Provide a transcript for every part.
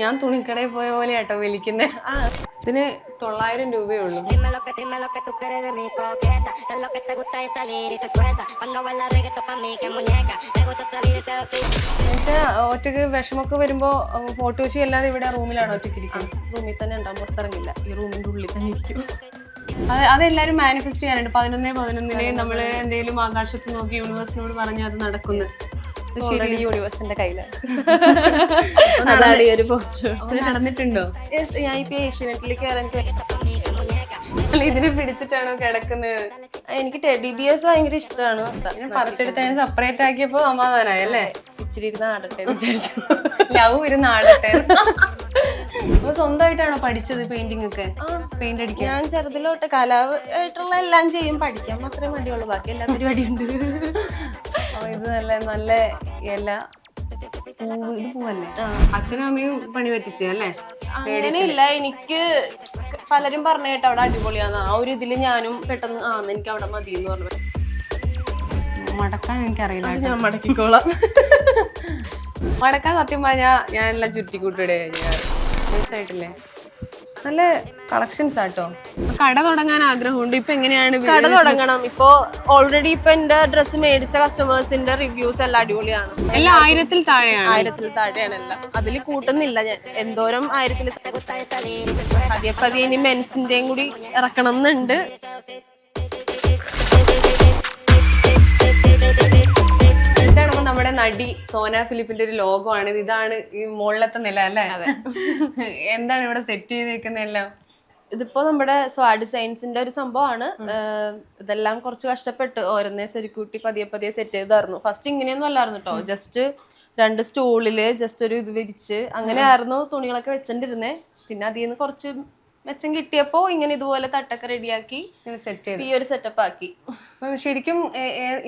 ഞാൻ തുണിക്കടയിൽ പോയ പോലെ കേട്ടോ വലിക്കുന്നേ. ഇതിന് 900 രൂപയേ ഉള്ളൂ. ഒറ്റക്ക് വിഷമൊക്കെ വരുമ്പോ ഫോട്ടോ വെച്ച് അല്ലാതെ ഇവിടെ റൂമിലാണ് ഒറ്റയ്ക്ക് ഇരിക്കുന്നത്. റൂമിൽ തന്നെ ഉണ്ടാവും, പുറത്തിറങ്ങില്ല. ഈ റൂമിന്റെ ഉള്ളിൽ തന്നെ ഇരിക്കും. അതെല്ലാരും മാനിഫെസ്റ്റ് ചെയ്യാനുണ്ട്. 11/11 നമ്മള് എന്തെങ്കിലും ആകാശത്ത് നോക്കി യൂണിവേഴ്സിനോട് പറഞ്ഞാൽ അത് നടക്കുന്നത്. യൂണിവേഴ്സിന്റെ കയ്യിലാണ് ഒരു പോസ്റ്റർ. നടന്നിട്ടുണ്ടോ? ഞാൻ ഇപ്പൊ ഏഷ്യാനെറ്റിലേക്ക് ഇതിനെ പിടിച്ചിട്ടാണോ കിടക്കുന്നത്? എനിക്ക് ടെഡി ബിയേഴ്സ് ഭയങ്കര ഇഷ്ടമാണ്. പറിച്ചെടുത്ത് അതിന് സെപ്പറേറ്റ് ആക്കിയപ്പോ സമാധാനായി അല്ലേ? ഇച്ചിരി ഇരുന്ന് ആടട്ടെ വിചാരിച്ചു. ലവ് ഇരുന്ന് ആടട്ടെ. അപ്പൊ സ്വന്തമായിട്ടാണോ പഠിച്ചത് പെയിന്റിംഗ് ഒക്കെ? പെയിന്റ് അടിക്കാൻ ഞാൻ ചെറുതിലോട്ട് കലാവായിട്ടുള്ള എല്ലാം ചെയ്യും. പഠിക്കാൻ മാത്രമേ മടിയുള്ളൂ, ബാക്കി എല്ലാ പരിപാടിയുണ്ട്. ഇത് നല്ല ഇല പൂവല്ലേ? അച്ഛനും അമ്മയും പണി പറ്റിച്ചേ അല്ലേ? അങ്ങനെയില്ല, എനിക്ക് പലരും പറഞ്ഞു കേട്ടോ അവിടെ അടിപൊളിയാന്ന്. ആ ഒരു ഇതില് ഞാനും പെട്ടെന്ന് എനിക്ക് അവിടെ മതി എന്ന് പറഞ്ഞു. മടക്കാൻ എനിക്കറിയില്ല. ഞാൻ മടക്കിക്കോളാം. മടക്കാൻ സത്യം പറഞ്ഞാ ഞാൻ എല്ലാം ചുറ്റിക്കൂട്ടിടെ ആയിട്ടില്ലേ? നല്ല കളക്ഷൻസ് ആട്ടോ. കട തുടങ്ങാൻ ആഗ്രഹമുണ്ട്. ഇപ്പൊ എങ്ങനെയാണ് കട തുടങ്ങണം? ഇപ്പൊ ഓൾറെഡി ഇപ്പൊ എന്റെ ഡ്രസ്സ് മേടിച്ച കസ്റ്റമേഴ്സിന്റെ റിവ്യൂസ് എല്ലാം അടിപൊളിയാണ്. എല്ലാം 1000-ൽ താഴെയാണ്. 1000-ൽ താഴെയാണ് എല്ലാം. അതിൽ കൂട്ടുന്നില്ല ഞാൻ. എന്തോരം 1000-ൽ പതിയെ ഇനി മെൻസിന്റെയും കൂടി ഇറക്കണം എന്നുണ്ട്. നമ്മുടെ നടി സോന ഫിലിപ്പിന്റെ ഒരു ലോഗോ ആണ്. ഇതാണ് ഈ മുകളിലത്തെ നില അല്ലേ? എന്താണ് ഇവിടെ സെറ്റ് ചെയ്തിരിക്കുന്ന എല്ലാം? ഇതിപ്പോ നമ്മുടെ സ്വാ ഡിസൈൻസിന്റെ ഒരു സംഭവമാണ്. ഇതെല്ലാം കുറച്ച് കഷ്ടപ്പെട്ട് ഓരോന്നേ സ്വരുക്കൂട്ടി പതിയെ സെറ്റ് ചെയ്തായിരുന്നു. ഫസ്റ്റ് ഇങ്ങനെയൊന്നും അല്ലായിരുന്നു കേട്ടോ. ജസ്റ്റ് 2 സ്റ്റൂളില് ജസ്റ്റ് ഒരു ഇത് വിരിച്ച് അങ്ങനെയായിരുന്നു തുണികളൊക്കെ വെച്ചിട്ടിരുന്നേ. പിന്നെ അതിൽ നിന്ന് കുറച്ച് മെച്ചം കിട്ടിയപ്പോ ഇങ്ങനെ ഇതുപോലെ തട്ടൊക്കെ റെഡിയാക്കി സെറ്റ് ചെയ്ത് ഈ ഒരു സെറ്റപ്പ് ആക്കി. ശരിക്കും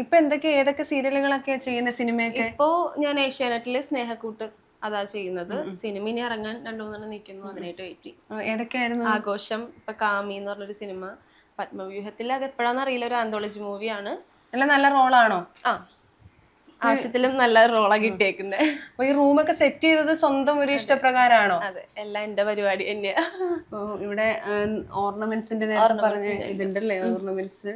ഇപ്പൊ ഏതൊക്കെ സീരിയലുകളൊക്കെ ചെയ്യുന്ന സിനിമയൊക്കെ? ഇപ്പോ ഞാൻ ഏഷ്യാനെറ്റില് സ്നേഹക്കൂട്ട് അതാ ചെയ്യുന്നത്. സിനിമ ഇനി ഇറങ്ങാൻ 2-3 നിൽക്കുന്നു, അതിനായിട്ട് വെയിറ്റ്. ഏതൊക്കെയായിരുന്നു? ആഘോഷം, ഇപ്പൊ കാമി എന്ന് പറഞ്ഞൊരു സിനിമ, പത്മവ്യൂഹത്തിൽ. അത് എപ്പോഴാന്ന് അറിയില്ല, ഒരു ആന്തോളജി മൂവിയാണ്. എല്ലാം നല്ല റോളാണോ? ആവശ്യത്തിലും നല്ല റോളാ കിട്ടിയേക്കുന്നത്. അപ്പൊ ഈ റൂമൊക്കെ സെറ്റ് ചെയ്തത് സ്വന്തം ഒരു ഇഷ്ടപ്രകാരമാണോ? അതെ, എല്ലാം എന്റെ പരിപാടി തന്നെയാ. ഇവിടെ ഓർണമെന്റ്സിന്റെ പറഞ്ഞ ഇതുണ്ടല്ലേ, ഓർണമെന്റ്സ്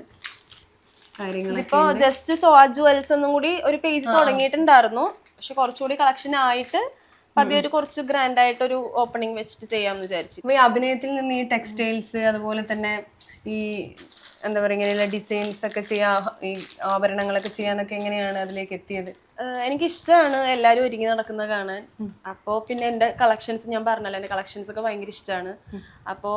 കാര്യങ്ങളൊക്കെ. ഇപ്പൊ ജസ്റ്റ് സോവാ ജുവൽസ് എന്നും കൂടി ഒരു പേജ് തുടങ്ങിയിട്ടുണ്ടായിരുന്നു. പക്ഷെ കുറച്ചുകൂടി കളക്ഷൻ ആയിട്ട് പതിയെ കുറച്ച് ഗ്രാൻഡ് ആയിട്ട് ഒരു ഓപ്പണിംഗ് വെച്ചിട്ട് ചെയ്യാമെന്ന് വിചാരിച്ചു. ഈ അഭിനയത്തിൽ നിന്ന് ഈ ടെക്സ്റ്റൈൽസ് അതുപോലെ തന്നെ ഈ എന്താ പറയുക ഇങ്ങനെയുള്ള ഡിസൈൻസ് ഒക്കെ ചെയ്യാ, ഈ ആഭരണങ്ങളൊക്കെ ചെയ്യാന്നൊക്കെ എങ്ങനെയാണ് അതിലേക്ക് എത്തിയത്? എനിക്കിഷ്ടമാണ് എല്ലാവരും ഒരുങ്ങി നടക്കുന്നത് കാണാൻ. അപ്പോൾ പിന്നെ എൻ്റെ കളക്ഷൻസ്, ഞാൻ പറഞ്ഞല്ലോ എൻ്റെ കളക്ഷൻസ് ഒക്കെ ഭയങ്കര ഇഷ്ടമാണ്. അപ്പോൾ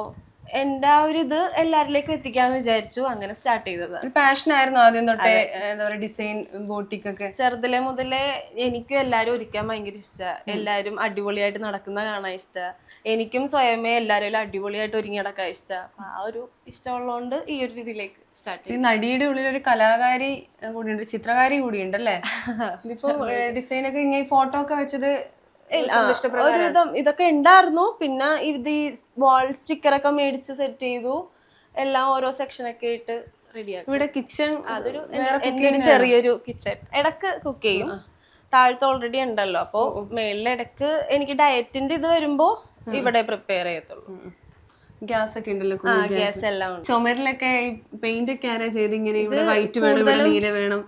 എൻ്റെ ആ ഒരു ഇത് എല്ലാവരിലേക്കും എത്തിക്കാന്ന് വിചാരിച്ചു. അങ്ങനെ സ്റ്റാർട്ട് ചെയ്തത്. ഒരു പാഷനായിരുന്നു ആദ്യം തൊട്ടേ എന്താ പറയുക ഡിസൈൻ ബോട്ടിക് ഒക്കെ? ചെറുതിലെ മുതലേ എനിക്കും എല്ലാവരും ഒരുക്കാൻ ഭയങ്കര ഇഷ്ടമാണ്. എല്ലാവരും അടിപൊളിയായിട്ട് നടക്കുന്ന കാണാൻ ഇഷ്ടമാണ്. എനിക്കും സ്വയമേ എല്ലാവരും അടിപൊളിയായിട്ട് ഒരുങ്ങി നടക്കാൻ ഇഷ്ടമാണ്. അപ്പം ആ ഒരു ഇഷ്ടമുള്ളതുകൊണ്ട് ഈ ഒരു രീതിയിലേക്ക് സ്റ്റാർട്ട് ചെയ്തു. ഈ നടിയുടെ ഉള്ളിൽ ഒരു കലാകാരി കൂടിയുണ്ട്, ചിത്രകാരി കൂടിയുണ്ടല്ലേ? ഇതിപ്പോ ഡിസൈൻ ഒക്കെ ഇങ്ങനെ ഫോട്ടോ ഒക്കെ വെച്ചത് ഒരുവിധം ഇതൊക്കെ ഉണ്ടായിരുന്നു. പിന്നെ ഇത് ഈ വാൾ സ്റ്റിക്കറൊക്കെ മേടിച്ച് സെറ്റ് ചെയ്തു. എല്ലാം ഓരോ സെക്ഷനൊക്കെ ഇട്ട് റെഡിയാക്കി. ഇവിടെ കിച്ചൺ, അതൊരു ചെറിയൊരു കിച്ചൺ. ഇടക്ക് കുക്ക് ചെയ്യും. താഴത്ത് ഓൾറെഡി ഉണ്ടല്ലോ. അപ്പൊ മേളിലിടക്ക് എനിക്ക് ഡയറ്റിന്റെ ഇത് വരുമ്പോ ഇവിടെ പ്രിപ്പയർ ചെയ്യത്തുള്ളൂ. ഗ്യാസ് ഒക്കെ ഉണ്ടല്ലോ, ഗ്യാസ് എല്ലാം ഉണ്ട്. ചുമരിലൊക്കെ പെയിന്റ് ഒക്കെ ആരാ ചെയ്ത്? ഇങ്ങനെ ഇവിടെ വൈറ്റ് വേണം, ഇവിടെ നീല വേണം,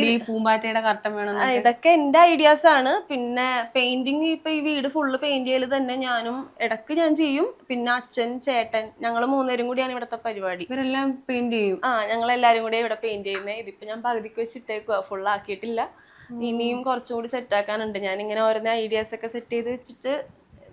ഈ പൂമ്പാറ്റയുടെ കർട്ടൻ വേണം. ഇതൊക്കെ എന്റെ ഐഡിയാസ് ആണ്. പിന്നെ പെയിന്റിങ് ഇപ്പൊ ഈ വീട് ഫുള്ള് പെയിന്റ് ചെയ്യല് തന്നെ ഞാനും ഇടക്ക് ഞാൻ ചെയ്യും. പിന്നെ അച്ഛൻ, ചേട്ടൻ, ഞങ്ങൾ 3 പേരും കൂടിയാണ് ഇവിടത്തെ പരിപാടി. ഇവരെല്ലാം പെയിന്റ് ചെയ്യും. ഞങ്ങൾ എല്ലാരും കൂടി ഇവിടെ പെയിന്റ് ചെയ്യുന്നത്. ഇതിപ്പോ ഞാൻ പകുതിക്ക് വെച്ചിട്ടേക്കുവാ, ഫുൾ ആക്കിയിട്ടില്ല. ഇനിയും കുറച്ചും കൂടി സെറ്റ് ആക്കാനുണ്ട്. ഞാനിങ്ങനെ ഓരോന്ന് ഐഡിയാസ് ഒക്കെ സെറ്റ് ചെയ്ത് വെച്ചിട്ട്,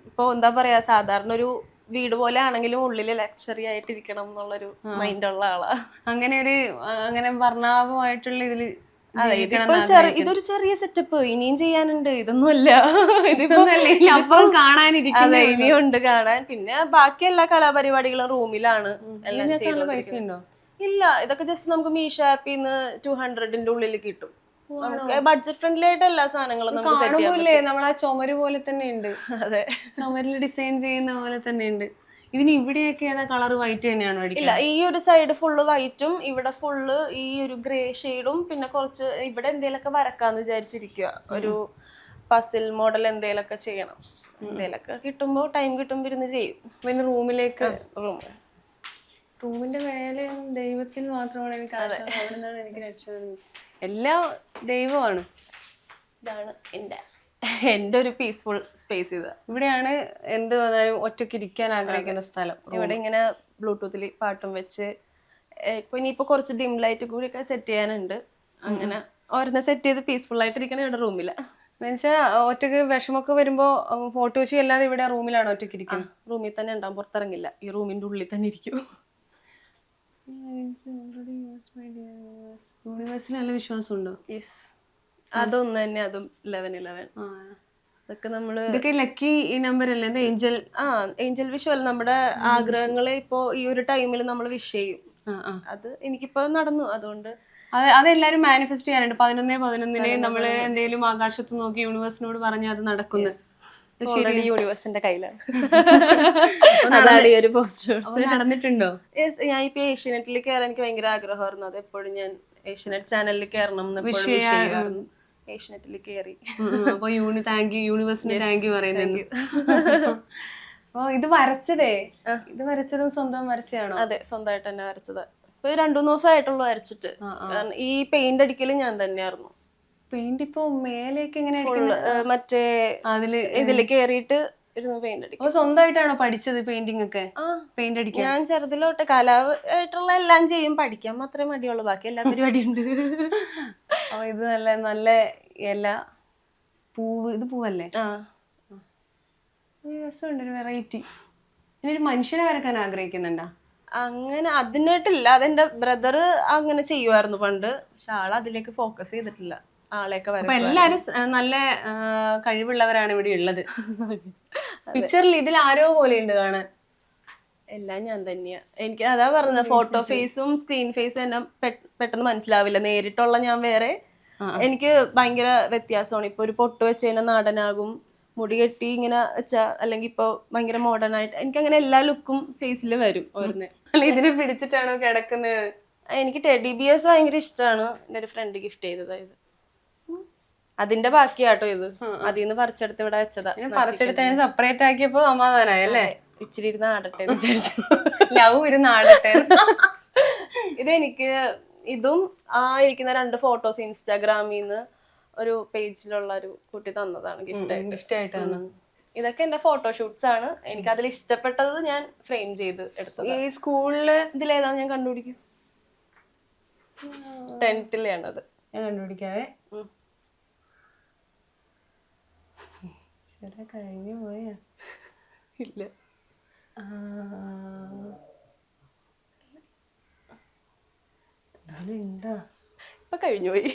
ഇപ്പൊ എന്താ പറയാ, സാധാരണ ഒരു വീട് പോലെ ആണെങ്കിലും ഉള്ളില് ലക്ഷറി ആയിട്ടിരിക്കണം എന്നുള്ളൊരു മൈൻഡ് ഉള്ള ആളാ. അങ്ങനെ വർണ്ണാഭമായിട്ടുള്ള ഇതില്. അതെ, ഇതിപ്പോ ഇതൊരു ചെറിയ സെറ്റപ്പ്. ഇനിയും ചെയ്യാനുണ്ട്. ഇതൊന്നുമല്ല, അപ്പുറം കാണാനിരിക്കും. ഇനിയും ഉണ്ട് കാണാൻ. പിന്നെ ബാക്കി എല്ലാ കലാപരിപാടികളും റൂമിലാണ് എല്ലാം ചെയ്ത്. പൈസ ഉണ്ടോ? ഇല്ല, ഇതൊക്കെ ജസ്റ്റ് നമുക്ക് മീഷോ ആപ്പിന്ന് 200-ന്റെ ഉള്ളിൽ കിട്ടും. ബഡ്ജറ്റ് ഫ്രണ്ട്ലി ആയിട്ട് എല്ലാ സാധനങ്ങളും നമുക്ക് സെറ്റ് ചെയ്യാം. നമ്മളാ ചുമര് പോലെ തന്നെ ഉണ്ട്. അതെ, ചുമരിൽ ഡിസൈൻ ചെയ്യുന്ന പോലെ തന്നെ ഉണ്ട്. ഇതിന് ഇവിടെയൊക്കെ ഏതാ കളർ? വൈറ്റ് തന്നെയാണോ? ഇല്ല, ഈ ഒരു സൈഡ് ഫുള്ള് വൈറ്റും ഇവിടെ ഫുള്ള് ഈ ഒരു ഗ്രേ ഷെയ്ഡും. പിന്നെ കുറച്ച് ഇവിടെ എന്തേലൊക്കെ വരക്കാന്ന് വിചാരിച്ചിരിക്കുക. ഒരു പസിൽ മോഡൽ എന്തേലൊക്കെ ചെയ്യണം. എന്തെങ്കിലുമൊക്കെ കിട്ടുമ്പോ ടൈം കിട്ടുമ്പോ ഇരുന്ന് ചെയ്യും. പിന്നെ റൂമിലേക്ക് റൂം റൂമിന്റെ മേലെ ദൈവത്തിൽ മാത്രമാണ് എനിക്ക് ആശ്വാസം. അവിടെ നിന്നാണ് എനിക്ക് രക്ഷ. എല്ലാം ദൈവമാണ്. ഇതാണ് എൻ്റെ ഒരു പീസ്ഫുൾ സ്പേസ്. ഇത് ഇവിടെയാണ് എന്ത് വന്നാലും ഒറ്റയ്ക്ക് ഇരിക്കാൻ ആഗ്രഹിക്കുന്ന സ്ഥലം. ഇവിടെ ഇങ്ങനെ ബ്ലൂടൂത്തിൽ പാട്ടും വെച്ച് ഇപ്പൊ ഇനിയിപ്പോ കുറച്ച് ഡിം ലൈറ്റ് കൂടി ഒക്കെ സെറ്റ് ചെയ്യാനുണ്ട്. അങ്ങനെ ഓരോന്ന് സെറ്റ് ചെയ്ത് പീസ്ഫുൾ ആയിട്ട് ഇരിക്കണം ഇവിടെ റൂമില്. എന്നുവെച്ചാൽ ഒറ്റയ്ക്ക് വിഷമൊക്കെ വരുമ്പോ ഫോട്ടോ വെച്ച് അല്ലാതെ ഇവിടെ റൂമിലാണ് ഒറ്റയ്ക്ക് ഇരിക്കുന്നത്. റൂമിൽ തന്നെ ഉണ്ടാവും, പുറത്തിറങ്ങില്ല. ഈ റൂമിന്റെ ഉള്ളിൽ തന്നെ ഇരിക്കും. യൂണിവേഴ്സിൽ നല്ല വിശ്വാസമുണ്ടോ? യെസ്, അതൊന്നും തന്നെ. അതും 1111 അതൊക്കെ നമ്മള് ഇതൊക്കെ ലക്കി ഈ നമ്പർ അല്ലേ? എന്താ ഏഞ്ചൽ? ഏഞ്ചൽ വിഷു നമ്മുടെ ആഗ്രഹങ്ങളെ ഇപ്പോ ഈ ഒരു ടൈമിൽ നമ്മൾ വിഷ് ചെയ്യും. അത് എനിക്കിപ്പോ നടന്നു. അതുകൊണ്ട് അതെല്ലാരും മാനിഫെസ്റ്റ് ചെയ്യാറുണ്ട്. 11/11 നമ്മള് എന്തെങ്കിലും ആകാശത്ത് നോക്കി യൂണിവേഴ്സിനോട് പറഞ്ഞാൽ അത് നടക്കുന്നു. യൂണിവേഴ്സിന്റെ കയ്യിലാണ്. അതാണ് ഈ ഒരു പോസ്റ്റ്. നടന്നിട്ടുണ്ടോ? യെസ്, ഞാൻ ഇപ്പൊ ഏഷ്യാനെറ്റിൽ കയറാൻ എനിക്ക് ഭയങ്കര ആഗ്രഹമായിരുന്നു. അത് എപ്പോഴും ഞാൻ ഏഷ്യാനെറ്റ് ചാനലിൽ കയറണം എന്ന് എപ്പോഴും വിഷ് ചെയ്യുമായിരുന്നു. ഏഷ്യാനെറ്റിൽ കയറി. അപ്പൊ യൂണിവേഴ്സിന് താങ്ക് യു പറയുന്നു. അപ്പൊ ഇത് വരച്ചതും സ്വന്തം വരച്ചതാണോ? അതെ, സ്വന്തമായിട്ട് തന്നെ വരച്ചത്. ഇപ്പൊ 2-3 ദിവസമായിട്ടുള്ളൂ വരച്ചിട്ട്. കാരണം ഈ പെയിന്റ് അടിക്കല് ഞാൻ തന്നെയായിരുന്നു. പെയിന്റ് ഇപ്പൊ മേലേക്ക് എങ്ങനെ മറ്റേ ഇതില് കേറിയിട്ട് ഇരുന്ന് പെയിന്റ് അടിക്കും. സ്വന്തമായിട്ടാണോ പഠിച്ചത് പെയിന്റിംഗ് ഒക്കെ? പെയിന്റ് അടിക്കാൻ ഞാൻ ചെറുതിലോട്ട് കലാവായിട്ടുള്ള എല്ലാം ചെയ്യും. പഠിക്കാൻ മാത്രമേ മടിയുള്ളൂ, ബാക്കി എല്ലാ പരിപാടിയുണ്ട്. അപ്പൊ ഇത് നല്ല ഇല പൂവ്, ഇത് പൂവല്ലേ? രസമുണ്ട്, ഒരു വെറൈറ്റി. ഇനി ഒരു മനുഷ്യനെ വരക്കാൻ ആഗ്രഹിക്കുന്നുണ്ടോ? അങ്ങനെ അതിനായിട്ടില്ല. അതെന്റെ ബ്രദർ അങ്ങനെ ചെയ്യുമായിരുന്നു പണ്ട്. പക്ഷെ അതിലേക്ക് ഫോക്കസ് ചെയ്തിട്ടില്ല. ആളെയൊക്കെ വരക്കും. എല്ലാരും നല്ല കഴിവുള്ളവരാണ് ഇവിടെ ഉള്ളത്. പിക്ചറിൽ ഇതിൽ ആരോ പോലെ ഉണ്ട് കാണാൻ. എല്ലാം ഞാൻ തന്നെയാ. എനിക്ക് അതാ പറഞ്ഞത്, ഫോട്ടോ ഫേസും സ്ക്രീൻ ഫേസും എന്നെ പെട്ടെന്ന് മനസ്സിലാവില്ല. നേരിട്ടുള്ള ഞാൻ വേറെ. എനിക്ക് ഭയങ്കര വ്യത്യാസമാണ്. ഇപ്പൊ ഒരു പൊട്ട് വെച്ച് കഴിഞ്ഞാൽ നാടനാകും, മുടി കെട്ടി ഇങ്ങനെ വെച്ചാ അല്ലെങ്കിൽ ഇപ്പൊ ഭയങ്കര മോഡേൺ ആയിട്ട്. എനിക്ക് അങ്ങനെ എല്ലാ ലുക്കും ഫേസിൽ വരും. ഇതിനെ പിടിച്ചിട്ടാണോ കിടക്കുന്നത്? എനിക്ക് ടെഡി ബിയേഴ്സ് ഭയങ്കര ഇഷ്ടമാണ്. എൻ്റെ ഒരു ഫ്രണ്ട് ഗിഫ്റ്റ് ചെയ്തതായത്. അതിന്റെ ബാക്കിയാട്ടോ ഇത്. അതിൽ നിന്ന് പറിച്ചെടുത്ത് ഇവിടെ വെച്ചതാ. പറിച്ചെടുത്ത് സെപ്പറേറ്റ് ആക്കിയപ്പോ സമാധാനായല്ലേ? ഇച്ചിരി ഇരുന്ന് ആടട്ടെ എന്ന് വിചാരിച്ചു. ലവ് ഇരുന്ന് ആടട്ടെ. ഇതെനിക്ക് ഇതും ഇരിക്കുന്ന 2 ഫോട്ടോസ് ഇൻസ്റ്റാഗ്രാമിൽ നിന്ന് ഒരു പേജിലുള്ള ഒരു കുട്ടി തന്നതാണ് ഗിഫ്റ്റ് ആയിട്ട്. ഇതൊക്കെ എന്റെ ഫോട്ടോഷൂട്ട്സ് ആണ്. എനിക്ക് അതിൽ ഇഷ്ടപ്പെട്ടത് ഞാൻ ഫ്രെയിം ചെയ്ത് എടുത്തത്. ഈ സ്കൂളില് ഇതിലേതാണ് ഞാൻ കണ്ടുപിടിക്കും. 10th-ലെയാണത്. ഞാൻ കണ്ടുപിടിക്കാവേ. കഴിഞ്ഞു പോയാ? ഇല്ല, ഉണ്ടാ? ഇപ്പൊ കഴിഞ്ഞു പോയി.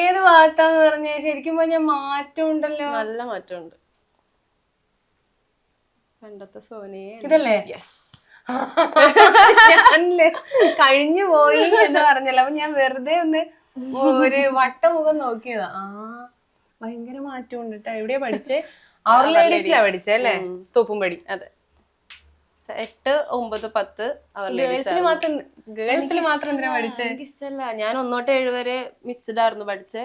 ഏത് ഭാഗത്താന്ന് പറഞ്ഞ? ശരിക്കും പറഞ്ഞ മാറ്റം ഉണ്ടല്ലോ. നല്ല മാറ്റമുണ്ട്. പണ്ടത്തെ സോനയെ ഇതല്ലേ? കഴിഞ്ഞു പോയി എന്ന് പറഞ്ഞല്ലോ. അപ്പൊ ഞാൻ വെറുതെ ഒന്ന് ഒരു വട്ടമുഖം നോക്കിയതാ. ഭയങ്കര മാറ്റം ഉണ്ട് കേട്ടോ. എവിടെയാ പഠിച്ചേ? അവർ ലേഡീസിലാ പഠിച്ചേ അല്ലേ? തോപ്പുംപടി. അതെ, 8, 9, 10 അവർ ഗേൾസിൽ മാത്രം എന്തിനാ പഠിച്ചേ? ഇഷ്ടല്ല. ഞാൻ 1 തൊട്ട് 7 വരെ മിക്സ്ഡ് ആയിരുന്നു പഠിച്ചേ.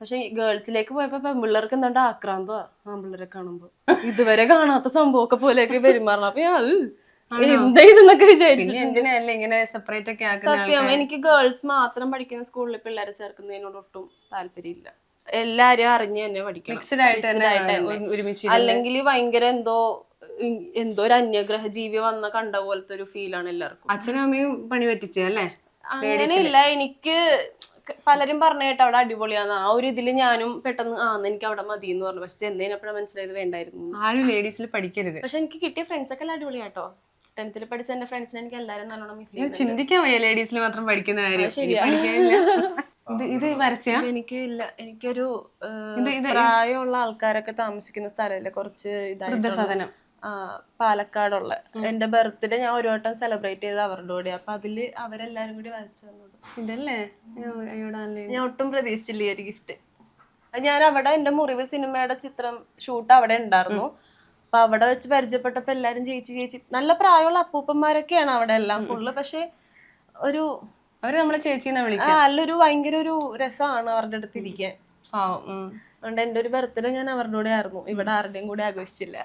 പക്ഷെ ഗേൾസിലേക്ക് പോയപ്പോ പെൺപിള്ളേർക്ക് എന്താണ്ട് ആക്രാന്തോ ആൺപിള്ളേരെ കാണുമ്പോ ഇതുവരെ കാണാത്ത സംഭവമൊക്കെ പോലെയൊക്കെ പെരുമാറണം. അപ്പൊ എന്താന്നൊക്കെ വിചാരിച്ചു. എന്തിനല്ലേ ഇങ്ങനെ സെപ്പറേറ്റ് ഒക്കെ ആക്കുന്നത്? സത്യം, എനിക്ക് ഗേൾസ് മാത്രം പഠിക്കുന്ന സ്കൂളിൽ പിള്ളേരെ ചേർക്കുന്നതിനോട് ഒട്ടും താല്പര്യമില്ല. എല്ലാരും അറിഞ്ഞ് തന്നെ പഠിക്കണം. അല്ലെങ്കിൽ ഭയങ്കര എന്തോ ഒരു അന്യഗ്രഹ ജീവി വന്ന കണ്ട പോലത്തെ ഒരു ഫീലാണ് എല്ലാവർക്കും. അച്ഛനും അമ്മയും പണി പറ്റിച്ചേ അല്ലേ? അങ്ങനെയില്ല. എനിക്ക് പലരും പറഞ്ഞ കേട്ടോ അവിടെ അടിപൊളിയാന്ന്. ആ ഒരു ഇതില് ഞാനും പെട്ടെന്ന് എനിക്ക് അവിടെ മതി എന്ന് പറഞ്ഞു. പക്ഷെ ചെന്നതിനപ്പോഴാണ് മനസ്സിലായത് വേണ്ടായിരുന്നു. ആരും ലേഡീസിൽ പഠിക്കരുത്. പക്ഷെ എനിക്ക് കിട്ടിയ ഫ്രണ്ട്സ് ഒക്കെ അടിപൊളിയാട്ടോ. 10th പഠിച്ച എന്റെ ഫ്രണ്ട്സിനെ എനിക്ക് എല്ലാരും നല്ലോണം മിസ് ചെയ്തു. ചിന്തിക്കാൻ വയ്യ ലേഡീസിൽ മാത്രം പഠിക്കുന്ന കാര്യം. ഇത് വരച്ചാ? എനിക്ക് ഇല്ല. എനിക്കൊരു പ്രായമുള്ള ആൾക്കാരൊക്കെ താമസിക്കുന്ന സ്ഥലല്ലേ, കുറച്ച് ഇതായിട്ട് പാലക്കാടുള്ള. എന്റെ ബർത്ത്ഡേ ഞാൻ ഒരു വട്ടം സെലിബ്രേറ്റ് ചെയ്ത് അവരുടെ കൂടെ. അപ്പൊ അതില് അവരെല്ലാരും കൂടി വരച്ചു തന്നത് ഇതല്ലേ? ഞാൻ ഒട്ടും പ്രതീക്ഷിച്ചില്ല ഈ ഒരു ഗിഫ്റ്റ്. ഞാൻ അവിടെ എന്റെ മുറിവ് സിനിമയുടെ ചിത്രം ഷൂട്ട് അവിടെ ഉണ്ടായിരുന്നു. അപ്പൊ അവിടെ വെച്ച് പരിചയപ്പെട്ടപ്പോ എല്ലാരും ചേച്ചി നല്ല പ്രായമുള്ള അപ്പൂപ്പന്മാരൊക്കെയാണ് അവിടെ എല്ലാം ഫുള്ള്. പക്ഷെ അവര് നമ്മളെ ചേച്ചിന്ന് വിളിക്കാം. നല്ലൊരു ഭയങ്കര ഒരു രസമാണ് അവരുടെ അടുത്ത് ഇരിക്കാൻ. അതുകൊണ്ട് എൻ്റെ ഒരു ബർത്ത്ഡേ ഞാൻ അവരുടെ കൂടെ ആയിരുന്നു, ഇവിടെ ആരുടെയും കൂടെ ആഘോഷിച്ചില്ല.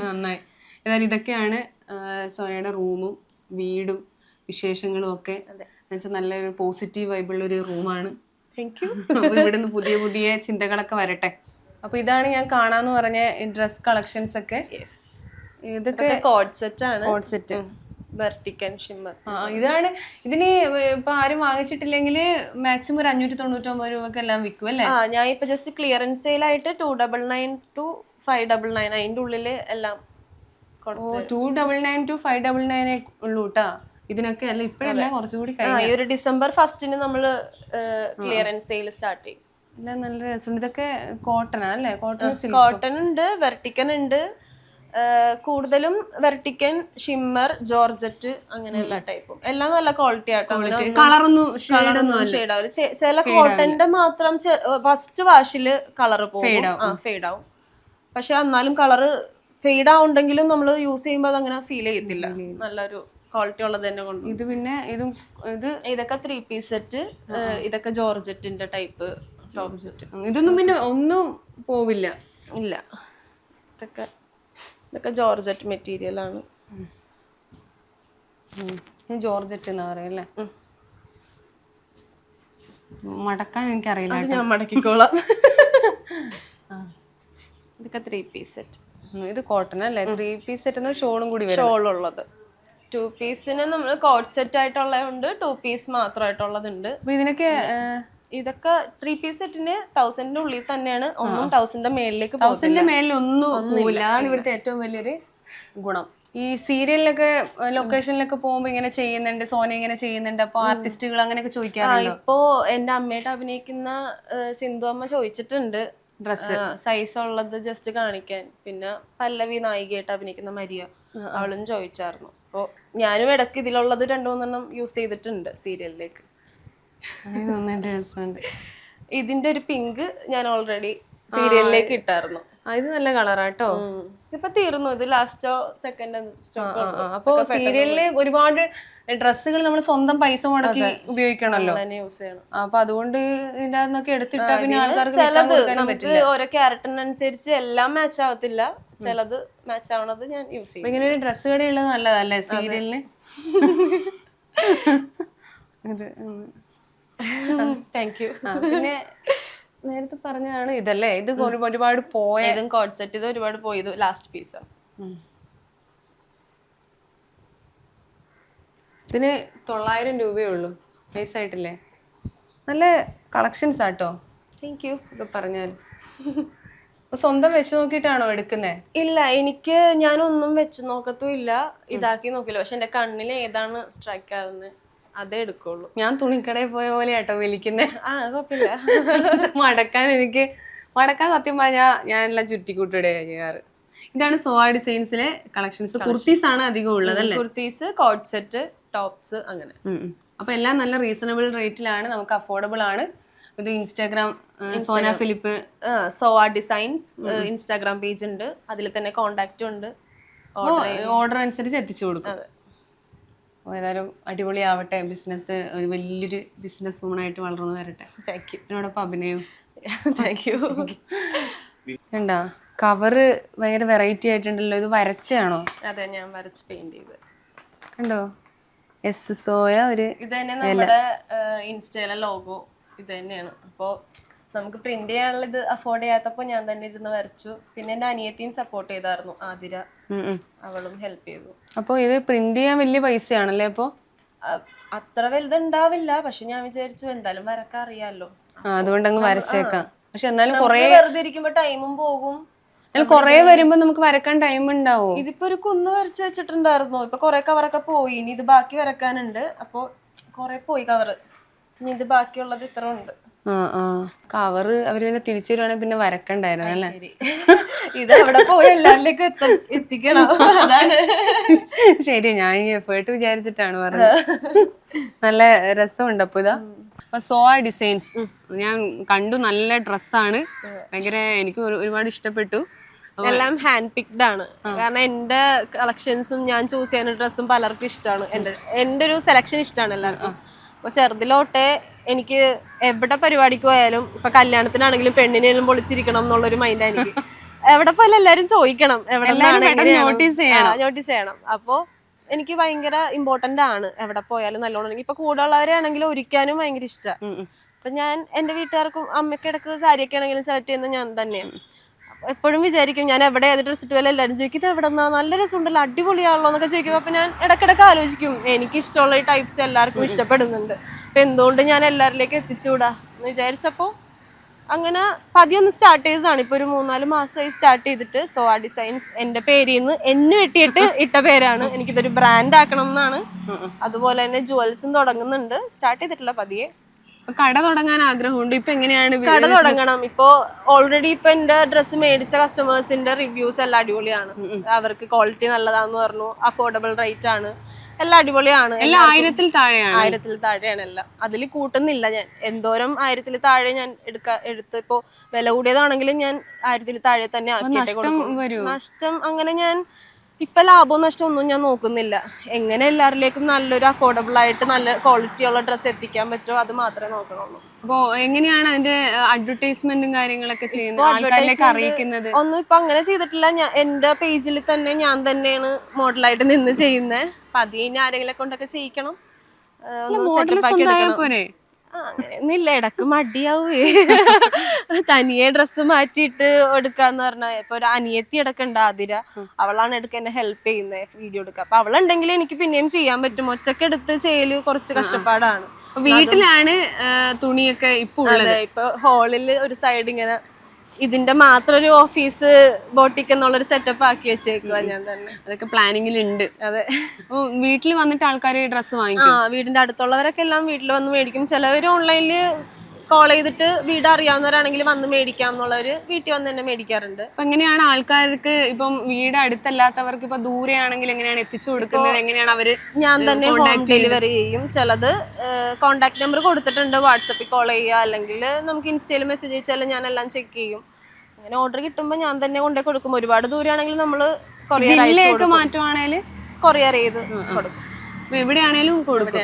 നന്നായി. ഏതായാലും ഇതൊക്കെയാണ് സോനയുടെ റൂമും വീടും വിശേഷങ്ങളും ഒക്കെ. എന്നുവെച്ചാൽ നല്ലൊരു പോസിറ്റീവ് വൈബുള്ള ഒരു റൂമാണ്. Thank you. അപ്പൊ ഇവിടുന്ന് പുതിയ പുതിയ ചിന്തകളൊക്കെ വരട്ടെ. അപ്പൊ ഇതാണ് ഞാൻ കാണാന്ന് പറഞ്ഞ ഡ്രസ് കളക്ഷൻസ് ഒക്കെ. ഇതൊക്കെ കോഡ് സെറ്റ് ആണ്. Code set, വെർട്ടിക്കൻ shimmer. ഇതാണ്. ഇതിന് ഇപ്പൊ ആരും വാങ്ങിച്ചിട്ടില്ലെങ്കിൽ മാക്സിമം ഒരു 599 രൂപക്ക് എല്ലാം വിൽക്കും അല്ലേ? ഞാൻ ഇപ്പൊ ജസ്റ്റ് ക്ലിയറൻസ് സെയിൽ ആയിട്ട് 299 to 599 അതിന്റെ ഉള്ളില് എല്ലാം 299 to 599 ഉള്ളൂ കേട്ടാ ഇതിനൊക്കെ. അല്ല ഇപ്പഴല്ല, കുറച്ചുകൂടി ഈ ഒരു ഡിസംബർ 1 നമ്മള് ക്ലിയറൻസ് സെയിൽ സ്റ്റാർട്ട് ചെയ്യും. എല്ലാം നല്ല രസമുണ്ട്. ഇതൊക്കെ കോട്ടനാ അല്ലേ? കോട്ടൺ ഉണ്ട്, വെർട്ടിക്കൻ ഉണ്ട്, കൂടുതലും വെർട്ടിക്കൻ, ഷിമ്മർ, ജോർജറ്റ് അങ്ങനെ എല്ലാ ടൈപ്പും എല്ലാം നല്ല ക്വാളിറ്റി ആട്ടോ. കളറൊന്നും ഷെയ്ഡ് ആവും. ചില കോട്ടന്റെ മാത്രം ഫസ്റ്റ് വാഷില് കളർ പോകും, ഫെയ്ഡ് ആവും. പക്ഷെ എന്നാലും കളറ് ഫെയ്ഡ് ആവുണ്ടെങ്കിലും നമ്മൾ യൂസ് ചെയ്യുമ്പോൾ അത് അങ്ങനെ ഫീൽ ചെയ്യത്തില്ല. നല്ലൊരു ക്വാളിറ്റി ഉള്ളത് തന്നെ കൊണ്ട്. ഇത് പിന്നെ ഇതൊക്കെ 3 പീസ് സെറ്റ്, ഇതൊക്കെ ജോർജറ്റിന്റെ ടൈപ്പ്. ജോർജറ്റ് ഇതൊന്നും പിന്നെ ഒന്നും പോവില്ല. ഇല്ല, ഇതൊക്കെ ജോർജറ്റ് മെറ്റീരിയൽ ആണ്. ജോർജറ്റ് എന്നാ പറയല്ലേ? മടക്കാൻ എനിക്കറിയില്ല, ഞാൻ മടക്കിക്കോളാം. ഇതൊക്കെ 3 പീസ് സെറ്റ്. ഇത് കോട്ടൺ അല്ലേ? 3 പീസ് സെറ്റ് ഷോളും കൂടി ഷോൾ ഉള്ളത്. 2 പീസിന് നമ്മൾ കോട്ട് സെറ്റ് ആയിട്ടുള്ളതുണ്ട്, 2 പീസ് മാത്രമായിട്ടുള്ളതുണ്ട്. അപ്പൊ ഇതിനൊക്കെ ഇതൊക്കെ 3 പീസ് സെറ്റിന് 1000 ഉള്ളിൽ തന്നെയാണ്. ഒന്നും 1000 മേളിലേക്ക് 1000 മേലിലൊന്നും പോവില്ല. അതാണ് ഇവിടുത്തെ ഏറ്റവും വലിയൊരു ഗുണം. ഈ സീരിയലിലൊക്കെ ലൊക്കേഷനിലൊക്കെ പോകുമ്പോ ഇങ്ങനെ ചെയ്യുന്നുണ്ട്, സോന ഇങ്ങനെ ചെയ്യുന്നുണ്ട്, അപ്പൊ ആർട്ടിസ്റ്റുകൾ അങ്ങനെയൊക്കെ ചോദിക്കാറുണ്ടോ? ഇപ്പോ എന്റെ അമ്മയായിട്ട് അഭിനയിക്കുന്ന സിന്ധു അമ്മ ചോദിച്ചിട്ടുണ്ട് ഡ്രസ് സൈസ് ഉള്ളത് ജസ്റ്റ് കാണിക്കാൻ. പിന്നെ പല്ലവി നായികയായിട്ട് അഭിനയിക്കുന്ന മരിയ, അവളും ചോദിച്ചായിരുന്നു. അപ്പൊ ഞാനും ഇടയ്ക്ക് ഇതിലുള്ളത് 2-3 യൂസ് ചെയ്തിട്ടുണ്ട് സീരിയലിലേക്ക്. ഇതിന്റെ ഒരു പിങ്ക് ഞാൻ ഓൾറെഡി സീരിയലിലേക്ക് ഇട്ടായിരുന്നു. ഇത് നല്ല കളറാട്ടോ. ഇതിപ്പോ തീർന്നു, ഇത് ലാസ്റ്റോ സെക്കൻഡ് സ്റ്റോക്ക്. അപ്പൊ സീരിയലില് ഒരുപാട് ഡ്രസ്സുകൾ നമ്മൾ സ്വന്തം പൈസ മുടക്കി ഉപയോഗിക്കണമല്ലോ, യൂസ് ചെയ്യണം. അപ്പൊ അതുകൊണ്ട് ഇതിന്റെ അതൊക്കെ എടുത്തിട്ടാ പിന്നെ ആൾക്കാർക്ക് നമുക്ക് ഓരോ ക്യാരക്ടറിനനുസരിച്ച് എല്ലാം മാച്ച് ആവത്തില്ല, ചിലത് മാച്ച് ആവണത് ഞാൻ യൂസ് ചെയ്യും. ഇങ്ങനെ ഒരു ഡ്രസ്സ് കട ഉള്ളത് നല്ലതല്ലേ സീരിയലിന്? Thank you. പിന്നെ നേരത്തെ പറഞ്ഞതാണ് ഇതല്ലേ? ഇത് ഒരുപാട് പോയ കോഡ് സെറ്റ്. ഇത് ഒരുപാട് പോയി. ഇത് ലാസ്റ്റ് പീസ്. ഇതിന് 900 രൂപയേ ഉള്ളൂ. നൈസ് ആയിട്ടില്ലേ? നല്ല കളക്ഷൻസ് ആട്ടോ. Thank you. ഒക്കെ പറഞ്ഞാൽ സ്വന്തം വെച്ച് നോക്കിയിട്ടാണോ എടുക്കുന്നേ? ഇല്ല, ഞാനൊന്നും വെച്ച് നോക്കത്തും ഇല്ല, ഇതാക്കി നോക്കില്ല. പക്ഷെ എന്റെ കണ്ണിൽ ഏതാണ് സ്ട്രൈക്ക് ആവുന്നത് അതേ എടുക്കുള്ളൂ. ഞാൻ തുണിക്കടയിൽ പോയ പോലെ ആട്ടോ വലിക്കുന്നേ. കുഴപ്പമില്ല. മടക്കാൻ സത്യം പറഞ്ഞാൽ ഞാൻ എല്ലാം ചുറ്റിക്കൂട്ടിടെ ചെയ്യാറ്. ഇതാണ് സോവ ഡിസൈൻസിലെ കളക്ഷൻസ്. കുർത്തീസ് ആണ് അധികം ഉള്ളത് അല്ലേ? കുർത്തീസ്, കോട്ട് സെറ്റ്, ടോപ്സ് അങ്ങനെ. അപ്പൊ എല്ലാം നല്ല റീസണബിൾ റേറ്റിലാണ്, നമുക്ക് അഫോർഡബിൾ ആണ്. ഇത് Instagram Sona Philip zoa designs Instagram page ഉണ്ട്, അതിൽ തന്നെ കോണ്ടാക്റ്റും ഉണ്ട്. ഓർഡർ അനുസരിച്ച് എത്തിച്ചു കൊടുക്കും. ഏതായാലും അടിപൊളിയാവട്ടെ, ബിസിനസ് ഒരു വലിയൊരു ബിസിനസ് വുമൺ ആയിട്ട് വളർന്നു വരട്ടെ. Thank you. എന്നോടൊപ്പം അഭിനയം. Thank you. കണ്ടാ കവറ് ഭയങ്കര വെറൈറ്റി ആയിട്ടുണ്ടല്ലോ. ഇത് വരച്ചാണോ? അതെ, ഞാൻ വരച്ച് പെയിന്റ് ചെയ്ത്. കണ്ടോ? S soya. ഒരു ഇത് തന്നെ നമ്മുടെ ഇൻസ്റ്റയിലെ ലോഗോ ഇത് തന്നെയാണ്. അപ്പോൾ നമുക്ക് പ്രിന്റ് ചെയ്യാനുള്ള ഇത് അഫോർഡ് ചെയ്യാത്തപ്പോൾ ഞാൻ തന്നെ ഇരുന്ന് വരച്ചു. പിന്നെ എന്റെ അനിയത്തിയും സപ്പോർട്ട് ചെയ്തായിരുന്നു, ആതിര, അവളും ഹെൽപ്പ് ചെയ്തു. അപ്പൊ ഇത് പ്രിന്റ് ചെയ്യാൻ വലിയ പൈസയാണല്ലേ? അപ്പൊ അത്ര വലുതുണ്ടാവില്ല, പക്ഷെ ഞാൻ വിചാരിച്ചു എന്തായാലും വരക്കാൻ അറിയാലോ, അതുകൊണ്ട് അങ്ങ് വരച്ചേക്കാം. പക്ഷെ എന്നാലും വെറുതെ ഇരിക്കുമ്പോ ടൈമും പോകും. കൊറേ വരുമ്പോ നമുക്ക് വരക്കാൻ ടൈം ഉണ്ടാവും. ഇതിപ്പോ ഒരു കുന്ന് വരച്ച് വെച്ചിട്ടുണ്ടായിരുന്നു, ഇപ്പൊ കൊറേ കവറൊക്കെ പോയി. ഇനി ഇത് ബാക്കി വരക്കാനുണ്ട്. അപ്പൊ കൊറേ പോയി കവറ്. ഇനി ഇത് ബാക്കിയുള്ളത് ഇത്ര ഉണ്ട്. കവറ് അവര് പിന്നെ തിരിച്ചു വരുവാണെങ്കിൽ പിന്നെ വരക്കണ്ടായിരുന്നു അല്ലേ? ഇത് അവിടെ പോയി എല്ലാരിലേക്കും എത്തിക്കണം. അതാണ് ശരി, ഞാൻ ഈ എഫേർട്ട് വിചാരിച്ചിട്ടാണ് പറഞ്ഞത്. നല്ല രസമുണ്ട്. അപ്പൊ ഇതാ സോവ ഡിസൈൻസ് ഞാൻ കണ്ടു. നല്ല ഡ്രസ്സാണ്, ഭയങ്കര എനിക്ക് ഒരുപാട് ഇഷ്ടപ്പെട്ടു. എല്ലാം ഹാൻഡ് പിക്ഡ് ആണ്. കാരണം എന്റെ കളക്ഷൻസും ഞാൻ ചൂസ് ചെയ്യുന്ന ഡ്രസ്സും പലർക്കും ഇഷ്ടമാണ്. എന്റെ ഒരു സെലക്ഷൻ ഇഷ്ടമാണ് എല്ലാവർക്കും. അപ്പൊ ചെറുതിലോട്ടെ എനിക്ക് എവിടെ പരിപാടിക്ക് പോയാലും ഇപ്പൊ കല്യാണത്തിനാണെങ്കിലും പെണ്ണിനേലും പൊളിച്ചിരിക്കണം എന്നുള്ളൊരു മൈൻഡാണ് എനിക്ക്. എവിടെ പോയാലും എല്ലാരും ചോദിക്കണം എവിടെ നോട്ടീസ് ചെയ്യണം. അപ്പോ എനിക്ക് ഭയങ്കര ഇമ്പോർട്ടന്റ് ആണ് എവിടെ പോയാലും നല്ലോണം. ഇപ്പൊ കൂടെ ഉള്ളവരെയാണെങ്കിലും ഒരിക്കാനും ഭയങ്കര ഇഷ്ടമാണ്. അപ്പൊ ഞാൻ എന്റെ വീട്ടുകാർക്കും അമ്മയ്ക്ക് ഇടക്ക് സാരിയൊക്കെ ആണെങ്കിലും സെലക്ട് ചെയ്യുന്നത് ഞാൻ തന്നെയാണ്. എപ്പോഴും വിചാരിക്കും ഞാൻ എവിടെ ഏത് ഡ്രസ് ഇട്ട് വല്ല എല്ലാവരും ചോദിക്കും ഇത് എവിടെ നിന്നാ നല്ല രസമുണ്ടല്ലോ അടിപൊളിയാണല്ലോ എന്നൊക്കെ ചോദിക്കും. അപ്പൊ ഞാൻ ഇടക്കിടക്ക് ആലോചിക്കും എനിക്ക് ഇഷ്ടമുള്ള ഈ ടൈപ്സ് എല്ലാവർക്കും ഇഷ്ടപ്പെടുന്നുണ്ട്, അപ്പൊ എന്തുകൊണ്ട് ഞാൻ എല്ലാവരിലേക്ക് എത്തിച്ചുകൂടാ എന്ന് വിചാരിച്ചപ്പോ അങ്ങനെ പതിയൊന്ന് സ്റ്റാർട്ട് ചെയ്തതാണ്. ഇപ്പൊ ഒരു 3-4 മാസമായി സ്റ്റാർട്ട് ചെയ്തിട്ട്. സോവാ ഡിസൈൻസ് എന്റെ പേരിൽ നിന്ന് എന്നെ വെട്ടിയിട്ട് ഇട്ട പേരാണ്. എനിക്കിതൊരു ബ്രാൻഡ് ആക്കണം എന്നാണ്. അതുപോലെ തന്നെ ജുവൽസും തുടങ്ങുന്നുണ്ട്. സ്റ്റാർട്ട് ചെയ്തിട്ടില്ല, പതിയെ. കട തുടങ്ങാൻ ആഗ്രഹമുണ്ട്. ഇപ്പൊ എങ്ങനെയാണ് കട തുടങ്ങണം? ഇപ്പൊ ഓൾറെഡി ഇപ്പൊ എന്റെ ഡ്രസ്സ് മേടിച്ച കസ്റ്റമേഴ്സിന്റെ റിവ്യൂസ് എല്ലാം അടിപൊളിയാണ്. അവർക്ക് ക്വാളിറ്റി നല്ലതാന്ന് പറഞ്ഞു, അഫോർഡബിൾ റേറ്റ് ആണ്, എല്ലാം അടിപൊളിയാണ്. എല്ലാം 1000-ൽ താഴെയാണ്. 1000-ൽ താഴെയാണ് എല്ലാം. അതിൽ കൂട്ടുന്നില്ല ഞാൻ. എന്തോരം 1000-ൽ താഴെ ഞാൻ എടുത്ത് ഇപ്പൊ വില കൂടിയതാണെങ്കിലും ഞാൻ 1000-ൽ താഴെ തന്നെ ആക്കിയിട്ടേ കൊടുക്കും. നഷ്ടം അങ്ങനെ ഞാൻ ഇപ്പൊ ലാഭവും നഷ്ടം ഒന്നും ഞാൻ നോക്കുന്നില്ല. എങ്ങനെ എല്ലാവരിലേക്കും നല്ലൊരു അഫോർഡബിൾ ആയിട്ട് നല്ല ക്വാളിറ്റി ഉള്ള ഡ്രസ്സ് എത്തിക്കാൻ പറ്റുമോ അത് മാത്രമേ നോക്കണുള്ളൂ. അപ്പൊ എങ്ങനെയാണ് അതിന്റെ അഡ്വർടൈസ്മെന്റും കാര്യങ്ങളൊക്കെ ചെയ്യുന്നത്, ആൾക്കാരിലേക്ക് അറിയിക്കുന്നത്? ഒന്നും ഇപ്പൊ അങ്ങനെ ചെയ്തിട്ടില്ല. ഞാൻ എന്റെ പേജിൽ തന്നെ ഞാൻ തന്നെയാണ് മോഡലായിട്ട് നിന്ന് ചെയ്യുന്നത്. അപ്പൊ അത് കഴിഞ്ഞ് ആരെങ്കിലും കൊണ്ടൊക്കെ ചെയ്യിക്കണം. അങ്ങനെയൊന്നുമില്ല, ഇടക്ക് മടിയാവേ. തനിയെ ഡ്രസ്സ് മാറ്റിയിട്ട് എടുക്കാന്ന് പറഞ്ഞാൽ ഇപ്പൊ ഒരു അനിയത്തി ഇടക്കുണ്ട്, ആതിര. അവളാണ് എടുക്ക എന്നെ ഹെൽപ്പ് ചെയ്യുന്നത് വീഡിയോ എടുക്കുക. അപ്പൊ അവളുണ്ടെങ്കിൽ എനിക്ക് പിന്നെയും ചെയ്യാൻ പറ്റും. ഒറ്റക്ക് എടുത്ത് ചെയ്യല് കുറച്ച് കഷ്ടപ്പാടാണ്. വീട്ടിലാണ് തുണിയൊക്കെ ഇപ്പൊ ഉള്ളത്. ഇപ്പൊ ഹാളില് ഒരു സൈഡ് ഇങ്ങനെ ഇതിന്റെ മാത്രം ഒരു ഓഫീസ് ബോട്ടിക് എന്നുള്ളൊരു സെറ്റപ്പ് ആക്കി വെച്ചേക്കുക ഞാൻ തന്നെ. അതൊക്കെ പ്ലാനിങ്ങിലുണ്ട്. അതെ. വീട്ടിൽ വന്നിട്ട് ആൾക്കാർ ഡ്രസ്സ് വാങ്ങിക്കും. വീടിന്റെ അടുത്തുള്ളവരൊക്കെ എല്ലാം വീട്ടിൽ വന്ന് മേടിക്കും. ചിലവര് ഓൺലൈനില് കോൾ ചെയ്തിട്ട് വീട് അറിയാവുന്നവരാണെങ്കിൽ വന്ന് മേടിക്കാം എന്നുള്ളവര് വീട്ടിൽ വന്ന് തന്നെ മേടിക്കാറുണ്ട്. അപ്പൊ എങ്ങനെയാണ് ആൾക്കാർക്ക് ഇപ്പം വീട് അടുത്തല്ലാത്തവർക്ക് ഇപ്പൊ ദൂരെയാണെങ്കിൽ എങ്ങനെയാണ് എത്തിച്ചു കൊടുക്കുന്നത്? എങ്ങനെയാണ് അവര്? ഞാൻ തന്നെ ഹോം ഡെലിവറി ചെയ്യും. ചിലത് കോൺടാക്ട് നമ്പർ കൊടുത്തിട്ടുണ്ട്, വാട്സപ്പിൽ കോൾ ചെയ്യുക, അല്ലെങ്കിൽ നമുക്ക് ഇൻസ്റ്റയിൽ മെസ്സേജ് അയച്ചാലും ഞാൻ എല്ലാം ചെക്ക് ചെയ്യും. അങ്ങനെ ഓർഡർ കിട്ടുമ്പോൾ ഞാൻ തന്നെ കൊണ്ടേ കൊടുക്കും. ഒരുപാട് ദൂരെയാണെങ്കിൽ നമ്മൾ കൊറിയർ ചെയ്ത് കൊടുക്കും. എവിടെയാണേലും കൊടുക്കും.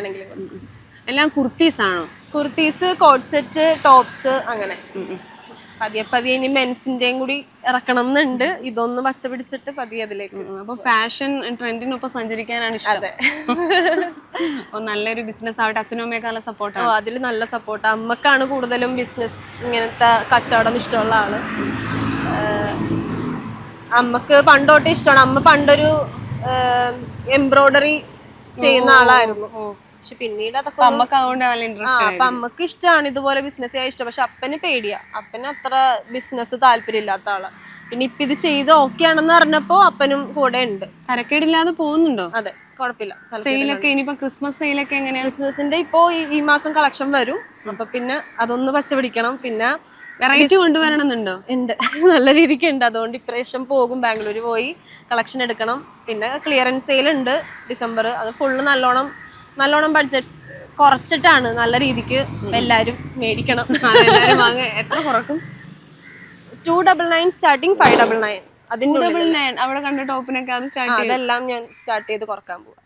എല്ലാം കുർത്തീസ് ആണോ? കുർത്തീസ്, കോട്ട് സെറ്റ്, ടോപ്സ്, അങ്ങനെ പതിയെ ഇനി മെൻസിന്റെയും കൂടി ഇറക്കണം എന്നുണ്ട്. ഇതൊന്ന് പച്ച പിടിച്ചിട്ട് പതിയെ അതിലേക്ക്. അപ്പൊ ഫാഷൻ ട്രെൻഡിനൊപ്പം സഞ്ചരിക്കാനാണ് ഇഷ്ടം. അതെ. അപ്പൊ നല്ലൊരു ബിസിനസ് ആവട്ടെ. അച്ഛനും അമ്മയൊക്കെ നല്ല സപ്പോർട്ടാണ്? അതിൽ നല്ല സപ്പോർട്ട്. അമ്മക്കാണ് കൂടുതലും ബിസിനസ്, ഇങ്ങനത്തെ കച്ചവടം ഇഷ്ടമുള്ള ആള്. അമ്മക്ക് പണ്ടോട്ട് ഇഷ്ടമാണ്. അമ്മ പണ്ടൊരു എംബ്രോയിഡറി ചെയ്യുന്ന ആളായിരുന്നു. പക്ഷെ പിന്നീട് അതൊക്കെ അപ്പൊ അമ്മക്ക് ഇഷ്ടമാണ് ഇതുപോലെ ബിസിനസ് ചെയ്യാൻ ഇഷ്ടം. പക്ഷെ അപ്പന് പേടിയാ. അപ്പന് അത്ര ബിസിനസ് താല്പര്യം ഇല്ലാത്ത ആളാ. പിന്നെ ഇപ്പൊ ഇത് ചെയ്ത് ഓക്കെ ആണെന്ന് പറഞ്ഞപ്പോ അപ്പനും കൂടെ ഉണ്ട്. തരക്കേടില്ലാതെ പോകുന്നുണ്ടോ? അതെ, കുഴപ്പമില്ല. സെയിലൊക്കെ ഇനിയിപ്പോ ക്രിസ്മസ് സെയിലൊക്കെ എങ്ങനെയാണ്? ക്രിസ്മസിന്റെ ഇപ്പോ ഈ മാസം കളക്ഷൻ വരും. അപ്പൊ പിന്നെ അതൊന്ന് പച്ച പിടിക്കണം. പിന്നെ വെറൈറ്റി കൊണ്ടുവരണമെന്നുണ്ടോ? ഉണ്ട്, നല്ല രീതിക്ക് ഉണ്ട്. അതുകൊണ്ട് ഇപ്രാവശ്യം പോകും, ബാംഗ്ലൂർ പോയി കളക്ഷൻ എടുക്കണം. പിന്നെ ക്ലിയറൻസ് സെയിൽ ഉണ്ട് ഡിസംബർ. അത് ഫുള്ള് നല്ലോണം ബഡ്ജറ്റ് കുറച്ചിട്ടാണ്, നല്ല രീതിക്ക് എല്ലാരും മേടിക്കണം. എത്ര കുറക്കും? 299 സ്റ്റാർട്ടിങ് 599. അതിന്റെ അവിടെ കണ്ട ടോപ്പിനൊക്കെ അത് അതെല്ലാം ഞാൻ സ്റ്റാർട്ട് ചെയ്ത് കുറക്കാൻ പോവാ.